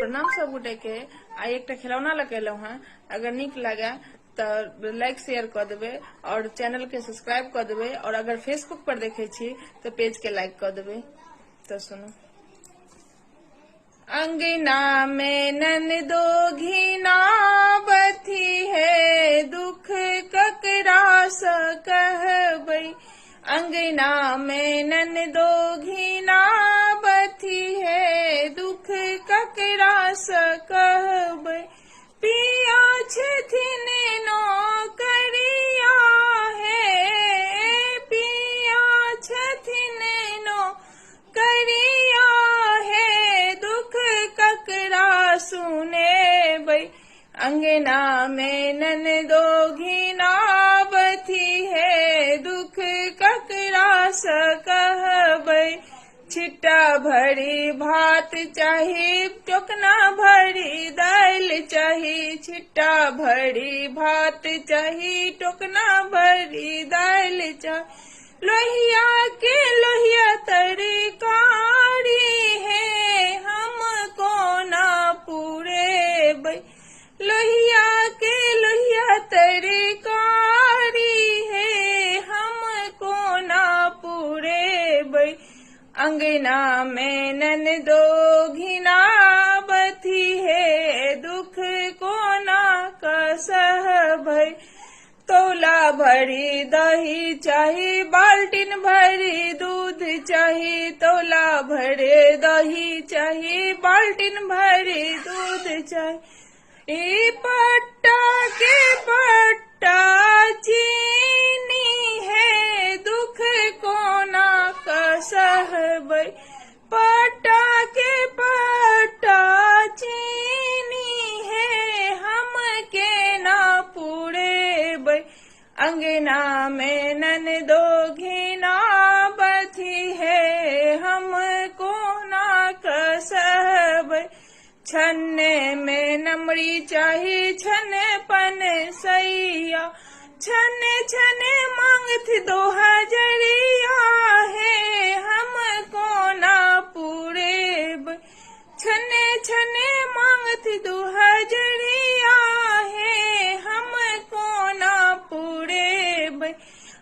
प्रणाम सब गोटे के। आई एक खिलौना लगेलू हैं। अगर निक लगे तो लाइक शेयर कर देवे और चैनल के सब्सक्राइब कर देवे और अगर फेसबुक पर देखे छी तो पेज के लाइक कर देवे। तो सुनो। अंगना में ननदो घिना बथी है, दुख ककरा स कहबै। अंगना में ननदो घिना बथी है, दुख ककरा स कहबै। पिया छथिन नौकरिया है, पिया छथिन नौकरिया है, दुख ककरा सुनेबै। अंगना में ननदो घिना बथी है, दुख ककरा स कहबै। छिट्टा भरी भात चाही, टोकना भरी दाल चाही। छिट्टा भरी भात चाही, टोकना भरी दाल चाही। लोहिया के लोहिया तरकारी है, हमको ना पूरेबै। लोहिया के लोहिया तरकारी है, हमको ना पूरेबै। अंगना में ननदो घिना बथी है, दुख को ना कसहबै। तौला भरी दही चाही, बाल्टीन भरी दूध चाही। तौला भरे दही चाही, बाल्टीन भरी दूध चाही। ई पट्टा के पट्टा चीनी है, दुख को ना कसहबै। पट्टा के पट्टा चीनी है, हम के ना पूरेबै। अंगना में ननदो घिना बथी है, हमको ना कसहबै। छन्ने में नमरी चाही, छने पन सैया। छने छने मांगथि 2000 है, हमको ना पूरेबै। छने छने मांगथि 2000 है, हमको ना पूरेबै।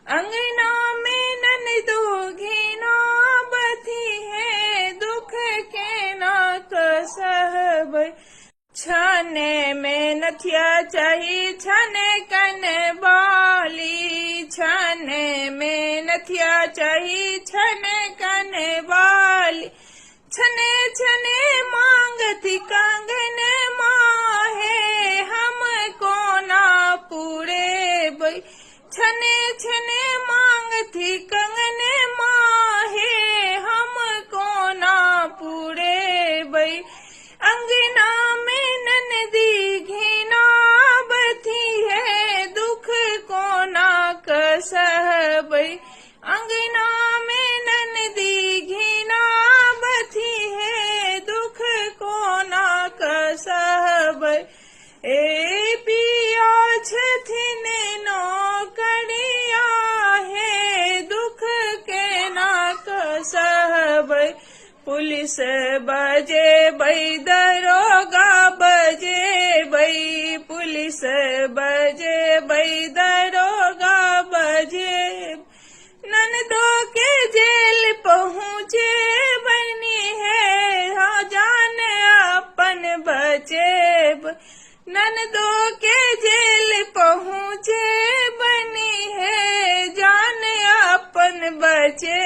अंगना में ननदो घिना बथी है, दुख के ना कसहबै। छने में नथिया चाही, छने कन बाली। छने में नथिया चाही, छने कन बाली। छने छने मांगथि कंगन माहे, हमको ना पूरेबै। छने छने मांगथि कंगन माहे, हमको ना पूरेबै। अंगना में ननदी घिना बथी है, दुख को ना कसहबै। अंगना में ननदी घिना बथी है, दुख को ना कसहबै। ए पिया छथिन नौकरिया है, दुख के ना कसहबै। पुलिस बजेबै, दरोगा बजेबै। पुलिस बजेबै, दरोगा बजेबै। ननदो के जेल पहुँचे बनी है, हाँ जान अपन बचेब। ननदो के जेल पहुँचे बनी है, जान अपन बचे।